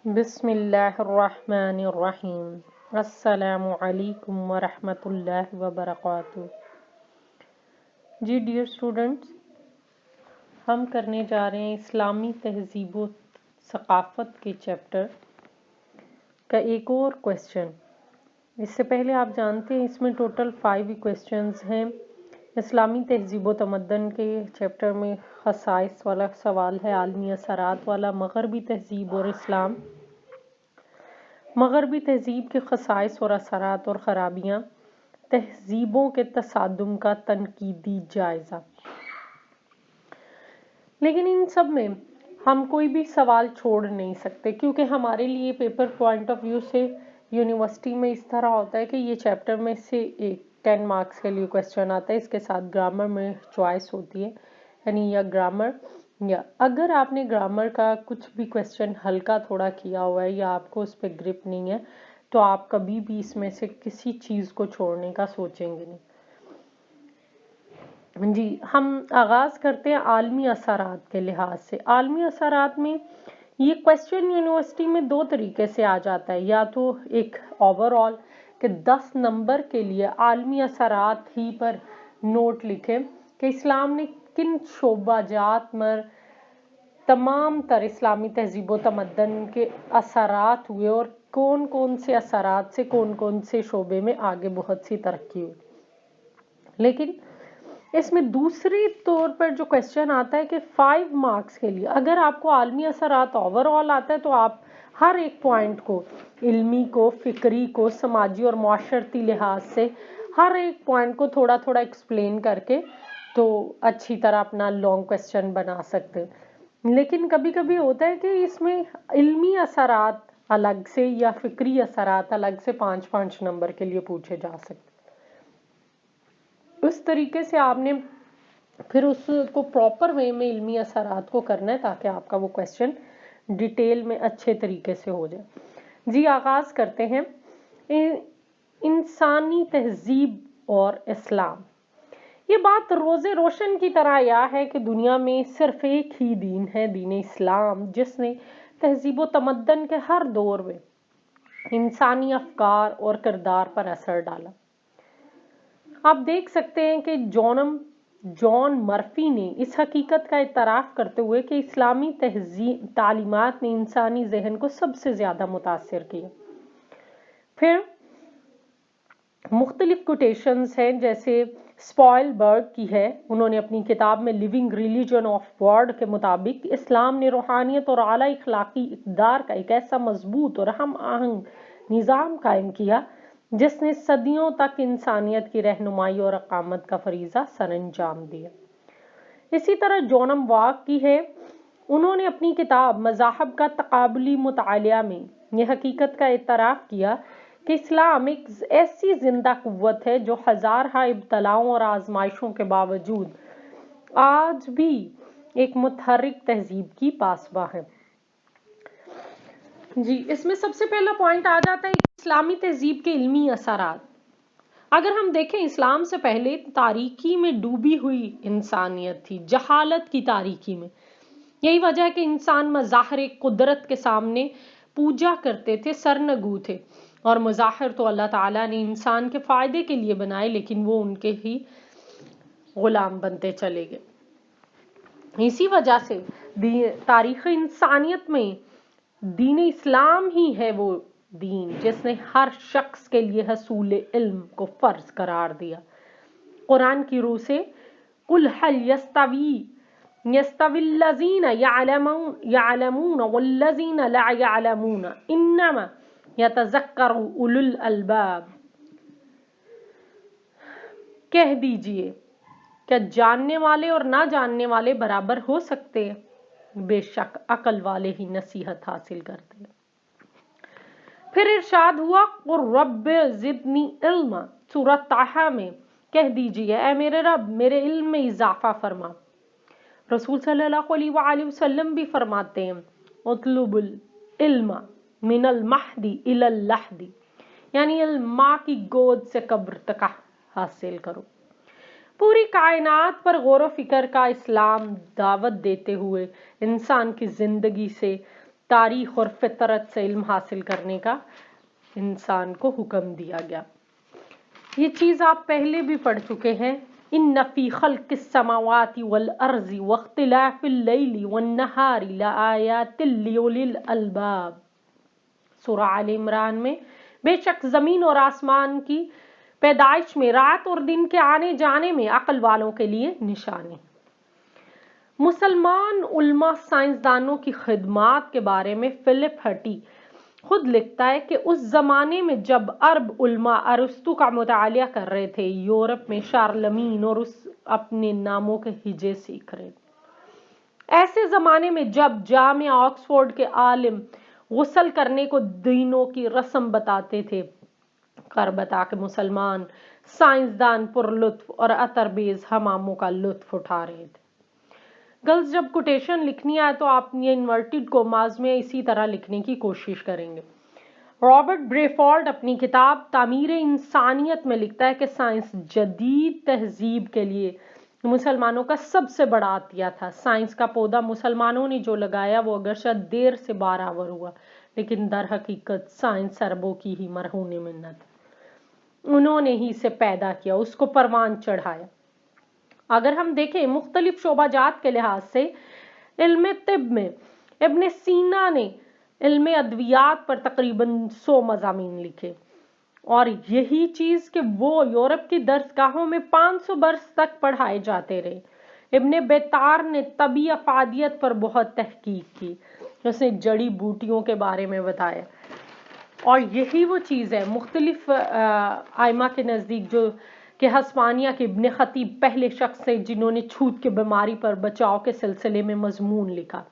बिस्मिल्लाहिर्रहमानिर्रहीम। अस्सलामु अलैकुम वरहमतुल्लाहि वबरकातुहू। जी डियर स्टूडेंट्स, हम करने जा रहे हैं इस्लामी तहजीब व सकाफ़त के चैप्टर का एक और क्वेश्चन। इससे पहले आप जानते हैं इसमें टोटल 5 क्वेश्चंस हैं। इस्लामी तहजीब व तमद्दन के चैप्टर में खसाइस वाला सवाल है, आलमी असरात वाला, मगरबी तहजीब और इस्लाम, मगरबी तहजीब के खसाइस और असरात और ख़राबियाँ, तहजीबों के तसादुम का तनकीदी जायज़ा। लेकिन इन सब में हम कोई भी सवाल छोड़ नहीं सकते, क्योंकि हमारे लिए पेपर पॉइंट ऑफ व्यू से यूनिवर्सिटी में इस तरह होता है कि ये चैप्टर में से 10 मार्क्स के लिए क्वेश्चन आता है, इसके साथ ग्रामर में चॉइस होती है, यानी या ग्रामर, या अगर आपने ग्रामर का कुछ भी क्वेश्चन हल्का थोड़ा किया हुआ है या आपको उस पर ग्रिप नहीं है, तो आप कभी भी इसमें से किसी चीज़ को छोड़ने का सोचेंगे नहीं। जी, हम आगाज़ करते हैं आलमी असरात के लिहाज से। आलमी असरात में ये क्वेश्चन यूनिवर्सिटी में 2 तरीके से आ जाता है, या तो एक ओवरऑल कि 10 नंबर के लिए आलमी असरात ही पर नोट लिखें कि इस्लाम ने किन शोबाजात में तमाम तर इस्लामी तहजीब व तमद्दन के असरात हुए और कौन कौन से असरात से कौन कौन से शोबे में आगे बहुत सी तरक्की हुई। लेकिन इसमें दूसरी तौर पर जो क्वेश्चन आता है कि 5 मार्क्स के लिए अगर आपको आलमी असरात ओवरऑल आता है तो आप हर एक पॉइंट को, इल्मी को, फिक्री को, समाजी और माशरती लिहाज से हर एक पॉइंट को थोड़ा थोड़ा एक्सप्लेन करके तो अच्छी तरह अपना लॉन्ग क्वेश्चन बना सकते हैं। लेकिन कभी कभी होता है कि इसमें इल्मी असरात अलग से या फिक्री असरात अलग से 5-5 नंबर के लिए पूछे जा सकते। उस तरीके से आपने फिर उसको प्रॉपर वे में इल्मी असरात को करना है ताकि आपका वो क्वेश्चन डिटेल में अच्छे तरीके से हो जाए। जी, आगाज़ करते हैं। इंसानी तहजीब और इस्लाम। ये बात रोज़े रोशन की तरह यह है कि दुनिया में सिर्फ एक ही दीन है, दीन इस्लाम, जिसने तहजीब व तमद्दन के हर दौर में इंसानी अफकार और किरदार पर असर डाला। आप देख सकते हैं कि जॉन मर्फी ने इस हकीकत का इतराफ़ करते हुए कि इस्लामी तालीमात ने इंसानी जहन को सबसे ज़्यादा मुतासिर किया। फिर मुख्तलिफ कोटेशंस हैं, जैसे स्पॉइलबर्ग की है, उन्होंने अपनी किताब में लिविंग रिलीजन ऑफ वर्ड के मुताबिक इस्लाम ने रूहानियत और आला इखलाकी इक़दार का एक ऐसा मजबूत और हम आहंग निज़ाम कायम किया जिसने सदियों तक इंसानियत की रहनुमाई और अकामत का फरीज़ा सरअंजाम दिया। इसी तरह जोनम वाक की है, उन्होंने अपनी किताब मज़ाहब का तकाबुली मुतालिया में यह हकीकत का इतराफ़ किया कि इस्लाम एक ऐसी जिंदा कुव्वत है जो हज़ार इब्तलाओं और आजमाइशों के बावजूद आज भी एक मुतहर्रिक तहजीब की पासबा है। जी, इसमें सबसे पहला पॉइंट आ जाता है इस्लामी तहजीब के इल्मी असरात। अगर हम देखें, इस्लाम से पहले तारीकी में डूबी हुई इंसानियत थी, जहालत की तारीकी में। यही वजह है कि इंसान मज़ाहिर कुदरत के सामने पूजा करते थे, सरनगू थे, और मज़ाहिर तो अल्लाह ताला ने इंसान के फ़ायदे के लिए बनाए, लेकिन वो उनके ही गुलाम बनते चले गए। इसी वजह से तारीख़ इंसानियत में दीन इस्लाम ही है वो दीन जिसने हर शख्स के लिए हसूल इल्म को फ़र्ज करार दिया। कुरान की रूह से कुल हल यस्तविल्लज़ीना यअलमून वल्लज़ीना ला यअलमून इन्नमा यतज़क्करु उलुल अलबाब। कह दीजिए, क्या जानने वाले और ना जानने वाले बराबर हो सकते हैं? बेशक अकल वाले ही नसीहत हासिल करते हैं। फिर इरशाद हुआ रब्ब ज़िदनी इल्मा, सूरत ताहा में, कह दीजिए ऐ मेरे रब, मेरे इल्म में इजाफा फरमा। रसूल सल्लल्लाहु अलैहि वसल्लम भी फरमाते हैं उतलुबुल इल्मा मिनल महदी इलल लहदी, यानी माँ की गोद से कब्र तक हासिल करो। पूरी कायनात पर गौर व फिक्र का इस्लाम दावत देते हुए इंसान की जिंदगी से तारीख और फितरत से इल्म हासिल करने का इंसान को हुक्म दिया गया। ये चीज़ आप पहले भी पढ़ चुके हैं। इन्न फी खल्किस समावाति वल अर्ज़ि वख्तिलाफिल लैली वन नहारी लआयातिल लिउलिल अलबाब, सूरह आल इमरान में, बेशक ज़मीन और आसमान की पैदाइश में, रात और दिन के आने जाने में अक्ल वालों के लिए निशानी। मुसलमान उल्मा साइंसदानों की खिदमात के बारे में फिलिप हटी खुद लिखता है कि उस जमाने में जब अरब उल्मा अरस्तु का मुतालिया कर रहे थे, यूरोप में शार्लमीन और उस अपने नामों के हिजे सीख रहे थे। ऐसे जमाने में जब जामिया ऑक्सफोर्ड के आलिम गुस्ल करने को दीनों की रस्म बताते थे, कर बता के मुसलमान साइंसदान पुरलुत्फ और अतरबेज हमामों का लुत्फ उठा रहे थे। गर्ल्स, जब कोटेशन लिखनी है तो आप ये इन्वर्टेड कोमास में इसी तरह लिखने की कोशिश करेंगे। रॉबर्ट ब्रेफोर्ड अपनी किताब तामीर इंसानियत में लिखता है कि साइंस जदीद तहजीब के लिए मुसलमानों का सबसे बड़ा अतिया था। साइंस का पौधा मुसलमानों ने जो लगाया वो अगरचे देर से बारावर हुआ, लेकिन दर हकीकत साइंस अरबों की ही मरहून मिन्नत। उन्होंने ही इसे पैदा किया, उसको परवान चढ़ाया। अगर हम देखें मुख्तलिफ शोबाजात के लिहाज से, इल्म तिब में इब्न सीना ने इल्म अद्वियात पर तकरीबन 100 मज़ामीन लिखे, और यही चीज़ कि वो यूरोप की दरसगाहों में 500 बरस तक पढ़ाए जाते रहे। इब्न बेतार ने तबी अफादियत पर बहुत तहकीक की, उसने जड़ी बूटियों के बारे में बताया, और यही वो चीज़ है मुख्तलिफ आइमा के नज़दीक जो कि हस्मानिया के इब्न खतीब पहले शख्स थे जिन्होंने छूत की बीमारी पर बचाव के सिलसिले में मजमून लिखा।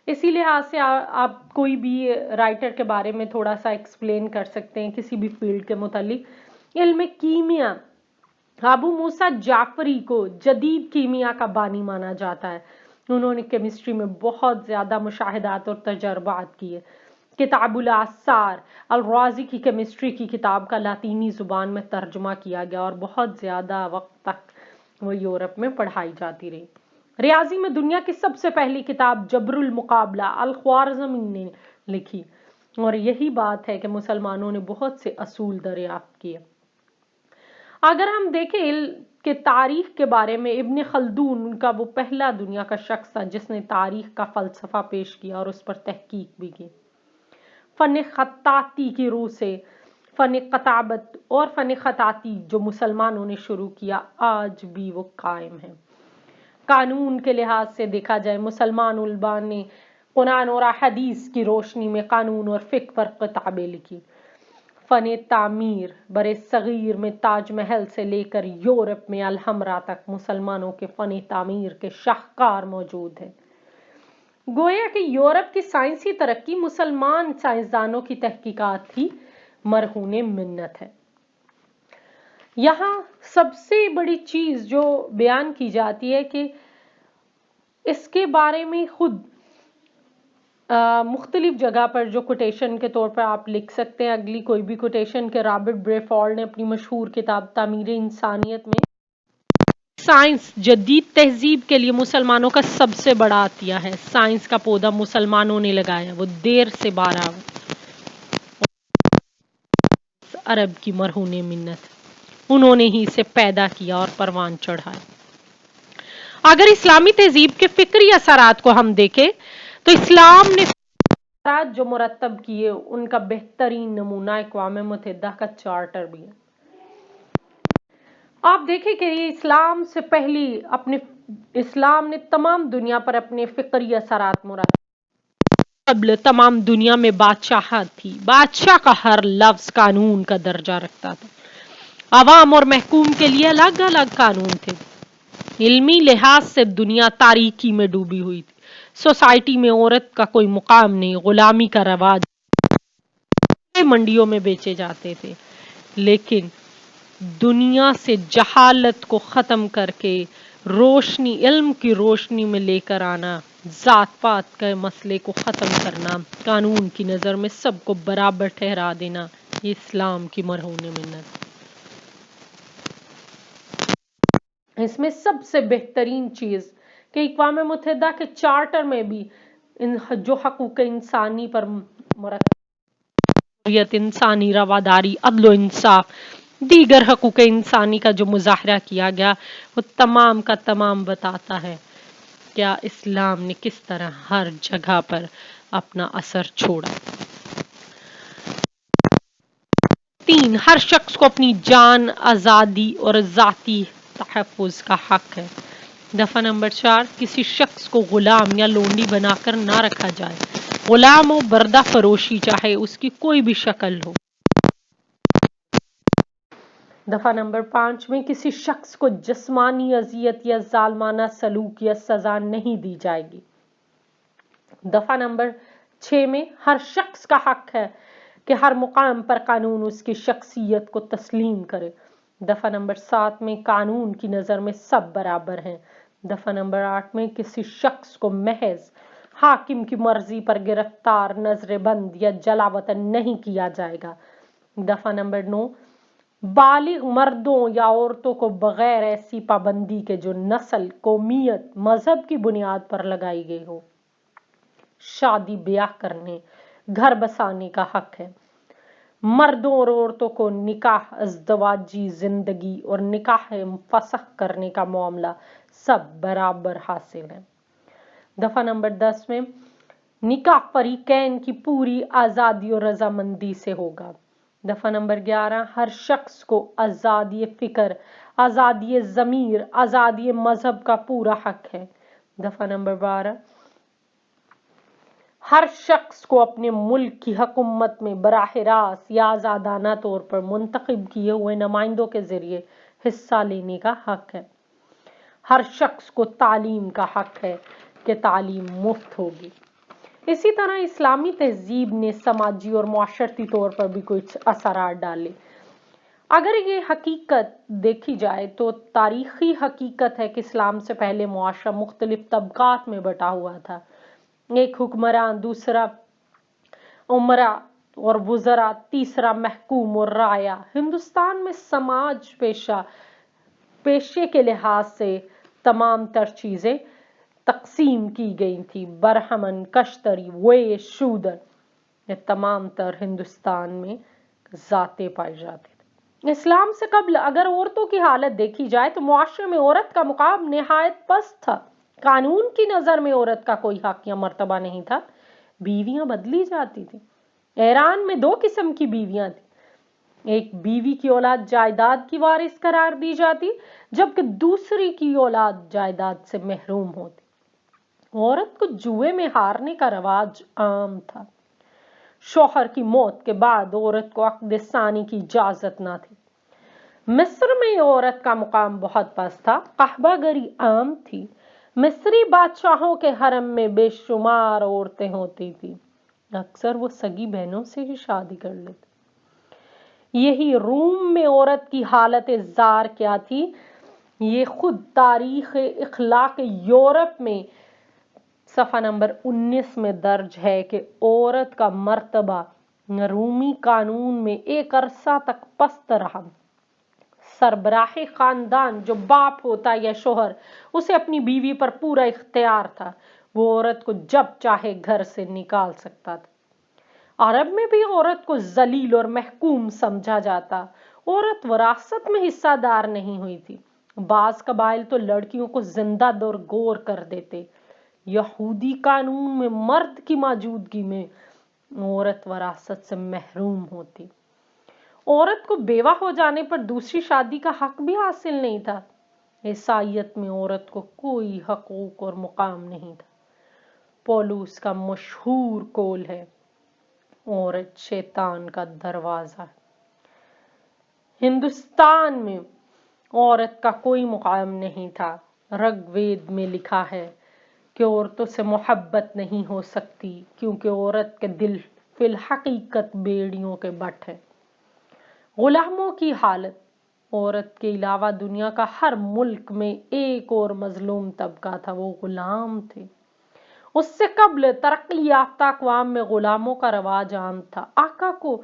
इसी लिहाज से आप कोई भी राइटर के बारे में थोड़ा सा एक्सप्लेन कर सकते हैं किसी भी फील्ड के मुतालिक। इल्म कीमिया, अबू मूसा जाफरी को जदीद कीमिया का बानी माना जाता है। उन्होंने केमिस्ट्री में बहुत ज़्यादा मुशाहिदात और तजर्बात किए। किताबुल आसार अल राजी की केमिस्ट्री की किताब का लातीनी ज़ुबान में तर्जुमा किया गया और बहुत ज़्यादा वक्त तक वो यूरोप में पढ़ाई जाती रही। रियाजी में दुनिया की सबसे पहली किताब जबरुल मुकाबला अल ख्वारज़मी ने लिखी, और यही बात है कि मुसलमानों ने बहुत से असूल दरियाफ्त किए। अगर हम देखें कि तारीख के बारे में, इब्न खल्दून उनका वो पहला दुनिया का शख्स था जिसने तारीख का फ़लसफ़ा पेश किया और उस पर तहकीक भी की। फ़न ख़त्ताती की रूह से फ़न कताबत और फ़न ख़त्ताती जो मुसलमानों ने शुरू किया, आज भी वो कायम है। कानून के लिहाज से देखा जाए, मुसलमान उलमा ने कुरान और हदीस की रोशनी में कानून और फ़िक़्ह पर किताबें लिखी। फ़न तामीर बरे सग़ीर में ताजमहल से लेकर यूरोप में अलहमरा तक मुसलमानों के फ़न तामीर के शाहकार मौजूद हैं। गोया कि यूरोप की साइंसी तरक्की मुसलमान साइंसदानों की तहकीकात ही मरहूने मिन्नत है। यहाँ सबसे बड़ी चीज़ जो बयान की जाती है कि इसके बारे में खुद मुख्तलिफ जगह पर जो कोटेशन के तौर पर आप लिख सकते हैं। अगली कोई भी कोटेशन के रॉबर्ट ब्रेफोर्ड ने अपनी मशहूर किताब तामीर इंसानियत में, साइंस जदीद तहजीब के लिए मुसलमानों का सबसे बड़ा अतिया है। साइंस का पौधा मुसलमानों ने लगाया, वो देर से बारावर, अरब की मरहूने मिन्नत, उन्होंने ही इसे पैदा किया और परवान चढ़ाया। अगर इस्लामी तहजीब के फिक्री असरात को हम देखें तो इस्लाम ने असरात जो मुरत्तब किए उनका बेहतरीन नमूना अक़वाम मुत्तहिदा का चार्टर भी है। आप देखें कि इस्लाम से पहले इस्लाम ने तमाम दुनिया पर अपने फिक्री असरात मुरत्तब, तमाम दुनिया में बादशाहत थी। बादशाह का हर लफ्ज कानून का दर्जा रखता था। अवाम और महकूम के लिए अलग अलग कानून थे। इल्मी लिहाज से दुनिया तारीकी में डूबी हुई थी। सोसाइटी में औरत का कोई मुकाम नहीं, गुलामी का रवाज, मंडियों में बेचे जाते थे। लेकिन दुनिया से जहालत को ख़त्म करके रोशनी, इल्म की रोशनी में लेकर आना, जात पात के मसले को ख़त्म करना, कानून की नज़र में सबको बराबर ठहरा देना, ये इस्लाम की मरहून मिन्नत। इसमें सबसे बेहतरीन चीज़ कि अक़वाम मुत्तहिदा के चार्टर में भी जो हकूक इंसानी पर मुरत इंसानी रवादारी अदल इंसाफ दीगर हकूक इंसानी का जो मुजाहरा किया गया वो तमाम का तमाम बताता है क्या इस्लाम ने किस तरह हर जगह पर अपना असर छोड़ा। 3, हर शख्स को अपनी जान, आज़ादी और ज़ाती तहफ़्फ़ुज़ का हक है। दफ़ा नंबर 4, किसी शख्स को गुलाम या लोंडी बनाकर ना रखा जाए, गुलाम हो बर्दा फरोशी चाहे उसकी कोई भी शक्ल हो। दफ़ा नंबर 5 में किसी शख्स को जिस्मानी अजियत या जालमाना सलूक या सज़ा नहीं दी जाएगी। दफ़ा नंबर 6 में हर शख्स का हक है कि हर मुकाम पर कानून उसकी शख्सियत को तस्लीम करे। दफ़ा नंबर 7 में कानून की नज़र में सब बराबर हैं। दफ़ा नंबर 8 में किसी शख्स को महज हाकिम की मर्जी पर गिरफ्तार, नजरबंद या जलावतन नहीं किया जाएगा। दफ़ा नंबर 9, बालिग मर्दों या औरतों को बगैर ऐसी पाबंदी के जो नस्ल, कौमियत, मजहब की बुनियाद पर लगाई गई हो, शादी ब्याह करने, घर बसाने का हक है। मर्दों और औरतों को निकाह, अज़दवाजी जिंदगी और निकाह फसख करने का मामला सब बराबर हासिल है। दफ़ा नंबर 10 में निकाह फरीकैन की पूरी आज़ादी और रजामंदी से होगा। दफ़ा नंबर 11, हर शख्स को आज़ादी फ़िक्र, आज़ादी ज़मीर, आज़ादी मजहब का पूरा हक है। दफ़ा नंबर 12, हर शख्स को अपने मुल्क की हुकूमत में बराह रास्त या आज़ादाना तौर पर मुंतखब किए हुए नुमाइंदों के जरिए हिस्सा लेने का हक है। हर शख्स को तालीम का हक है कि तालीम मुफ्त होगी। इसी तरह इस्लामी तहजीब ने समाजी और मुआशरती तौर पर भी कुछ असरात डाले। अगर ये हकीकत देखी जाए तो तारीखी हकीकत है कि इस्लाम से पहले मुआशरा मुख्तलिफ तबकात में बटा हुआ था। एक हुक्मरान, दूसरा उमरा और वुज़रा, तीसरा महकूम और राया। हिंदुस्तान में समाज पेशे के लिहाज से तमाम तर चीज़ें तकसीम की गई थी। बरहमन, कश्तरी, वेश, शूदर, ये तमाम तर हिंदुस्तान में जाते पाए जाते थे। इस्लाम से कबल अगर औरतों की हालत देखी जाए तो मुआशरे में औरत का मुकाम निहायत पस्त था। कानून की नज़र में औरत का कोई हक या मर्तबा नहीं था। बीवियां बदली जाती थी। ईरान में 2 किस्म की बीवियां थी। एक बीवी की औलाद जायदाद की वारिस करार दी जाती, जबकि दूसरी की औलाद जायदाद से महरूम होती। औरत को जुए में हारने का रवाज आम था। शौहर की मौत के बाद औरत को अक़्द सानी की इजाजत न थी। मिस्र में औरत का मुकाम बहुत पस्त था। कहबागरी आम थी। मिस्री बादशाहों के हरम में बेशुमार औरतें होती थी। अक्सर वो सगी बहनों से ही शादी कर लेती। यही रूम में औरत की हालत जार क्या थी, ये खुद तारीख इखलाक यूरोप में सफ़ा नंबर 19 में दर्ज है कि औरत का मर्तबा रूमी कानून में एक अरसा तक पस्त रहा। सरबराह खानदान जो बाप होता या शोहर, उसे अपनी बीवी पर पूरा इख्तियार था। वो औरत को जब चाहे घर से निकाल सकता था। अरब में भी औरत को जलील और महकूम समझा जाता। औरत विरासत में हिस्सादार नहीं हुई थी। बाज कबाइल तो लड़कियों को जिंदा दर गोर कर देते। यहूदी कानून में मर्द की मौजूदगी में औरत विरासत से महरूम होती। औरत को बेवा हो जाने पर दूसरी शादी का हक भी हासिल नहीं था। ईसाईयत में औरत को कोई हकूक और मुकाम नहीं था। पौलुस का मशहूर कौल है, औरत शैतान का दरवाजा है। हिंदुस्तान में औरत का कोई मुकाम नहीं था। ऋग्वेद में लिखा है कि औरतों से मोहब्बत नहीं हो सकती क्योंकि औरत के दिल फिल हकीकत बेड़ियों के बट है। गुलामों की हालत, औरत के अलावा दुनिया का हर मुल्क में एक और मजलूम तबका था, वो गुलाम थे। उससे कबल तरक्की याफ्ता अक़वाम में गुलामों का रवाज आम था। आका को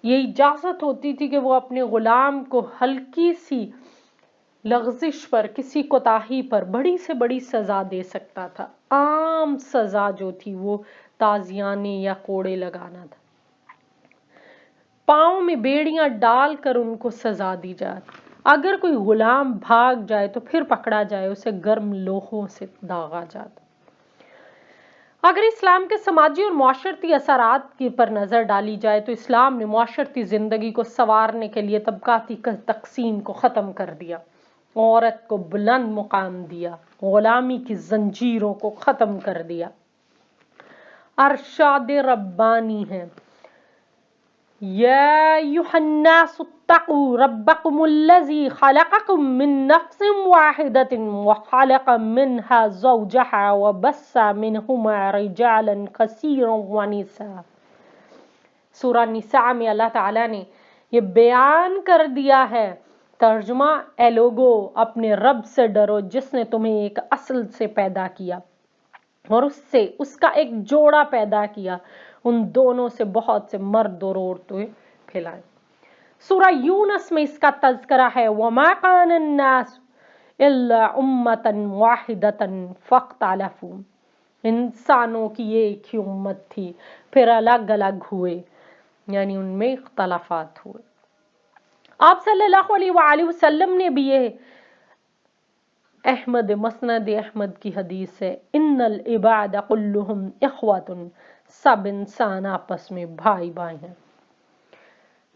ये इजाजत होती थी कि वो अपने गुलाम को हल्की सी لغزش پر، کسی کوتاہی پر بڑی سے بڑی سزا دے سکتا تھا۔ عام سزا جو تھی وہ تازیانے یا کوڑے لگانا تھا۔ پاؤں میں بیڑیاں ڈال کر ان کو سزا دی جائے۔ اگر کوئی غلام بھاگ جائے تو پھر پکڑا جائے، اسے گرم لوہوں سے داغا جاتا۔ اگر اسلام کے سماجی اور معاشرتی اثرات پر نظر ڈالی جائے تو اسلام نے معاشرتی زندگی کو سنوارنے کے لیے طبقاتی تقسیم کو ختم کر دیا، عورت کو بلند مقام دیا، غلامی کی زنجیروں کو ختم کر دیا۔ ارشاد ربانی ہے، یا ایھا الناس اتقوا ربکم الذی خلقکم من نفس واحدۃ وخلق منها زوجها وبث منہما رجالا کثیرا ونساء۔ سورہ نساء میں اللہ تعالیٰ نے یہ بیان کر دیا ہے، ترجمہ، اے لوگو اپنے رب سے ڈرو جس نے تمہیں ایک اصل سے پیدا کیا اور اس کا ایک جوڑا پیدا کیا، ان دونوں سے بہت سے مرد اور عورتیں پھیلائیں۔ سورہ یونس میں اس کا تذکرہ ہے، وَمَا كَانَ النَّاسُ إِلَّا أُمَّةً وَاحِدَةً فَاخْتَلَفُوا۔ انسانوں کی ایک ہی امت تھی، پھر الگ الگ ہوئے، یعنی ان میں اختلافات ہوئے۔ آپ صلی اللہ علیہ وآلہ وسلم نے بھی یہ مسند احمد کی حدیث ہے، ان العباد کلہم اخوۃ، سب انسان آپس میں بھائی بھائی ہیں۔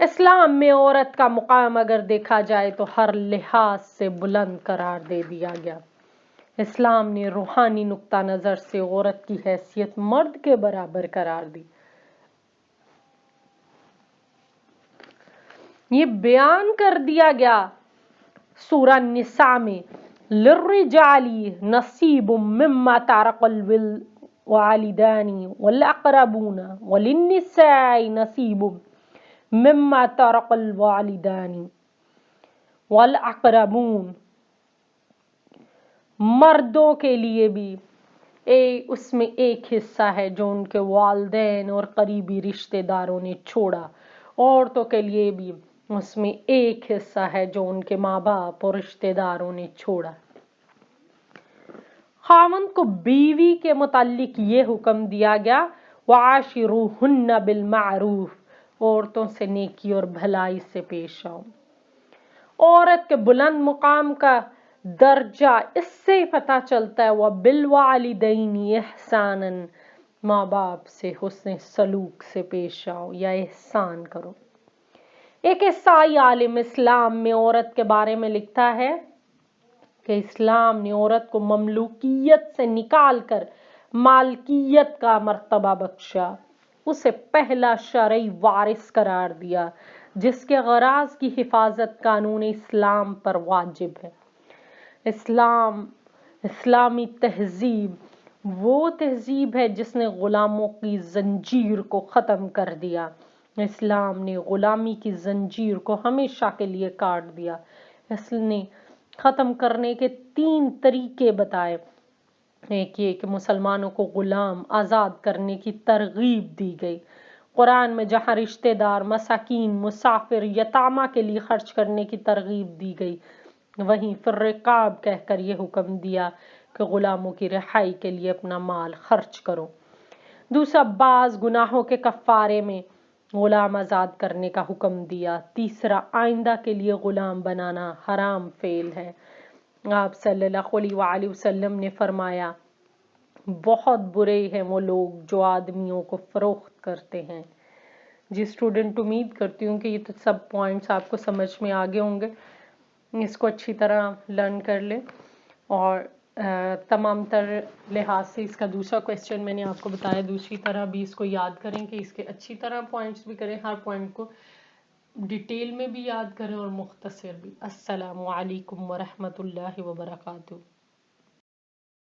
اسلام میں عورت کا مقام اگر دیکھا جائے تو ہر لحاظ سے بلند قرار دے دیا گیا۔ اسلام نے روحانی نقطہ نظر سے عورت کی حیثیت مرد کے برابر قرار دی۔ یہ بیان کر دیا گیا سورہ نساء میں، للرجال نصیب مما ترک الوالدان والاقربون وللنساء نصیب مما ترک الوالدان والاقربون۔ مردوں کے لیے بھی اس میں ایک حصہ ہے جو ان کے والدین اور قریبی رشتہ داروں نے چھوڑا، عورتوں کے لیے بھی اس میں ایک حصہ ہے جو ان کے ماں باپ اور رشتہ داروں نے چھوڑا۔ خاوند کو بیوی کے متعلق یہ حکم دیا گیا، وعاشروہن بالمعروف، عورتوں سے نیکی اور بھلائی سے پیش آؤ۔ عورت کے بلند مقام کا درجہ اس سے پتہ چلتا ہے، وبالوالدین احسانا، ماں باپ سے حسن سلوک سے پیش آؤ یا احسان کرو۔ ایک عیسائی عالم اسلام میں عورت کے بارے میں لکھتا ہے کہ اسلام نے عورت کو مملوکیت سے نکال کر مالکیت کا مرتبہ بخشا، اسے پہلا شرعی وارث قرار دیا جس کے غراض کی حفاظت قانون اسلام پر واجب ہے۔ اسلامی تہذیب وہ تہذیب ہے جس نے غلاموں کی زنجیر کو ختم کر دیا۔ اسلام نے غلامی کی زنجیر کو ہمیشہ کے لیے کاٹ دیا۔ اس نے ختم کرنے کے 3 طریقے بتائے۔ ایک یہ کہ مسلمانوں کو غلام آزاد کرنے کی ترغیب دی گئی۔ قرآن میں جہاں رشتہ دار، مساکین، مسافر، یتامہ کے لیے خرچ کرنے کی ترغیب دی گئی، وہیں فی الرقاب کہہ کر یہ حکم دیا کہ غلاموں کی رہائی کے لیے اپنا مال خرچ کرو۔ دوسرا، بعض گناہوں کے کفارے میں غلام آزاد کرنے کا حکم دیا۔ تیسرا، آئندہ کے لیے غلام بنانا حرام فعل ہے۔ آپ صلی اللہ علیہ وآلہ وسلم نے فرمایا، بہت برے ہیں وہ لوگ جو آدمیوں کو فروخت کرتے ہیں۔ جی اسٹوڈنٹ، امید کرتی ہوں کہ یہ تو سب پوائنٹس آپ کو سمجھ میں آگے ہوں گے، اس کو اچھی طرح لرن کر لیں، اور تمام تر لحاظ سے اس کا دوسرا کویسچن میں نے آپ کو بتایا، دوسری طرح بھی اس کو یاد کریں کہ اس کے اچھی طرح پوائنٹس بھی کریں، ہر پوائنٹ کو ڈیٹیل میں بھی یاد کریں اور مختصر بھی۔ السلام علیکم ورحمۃ اللہ وبرکاتہ۔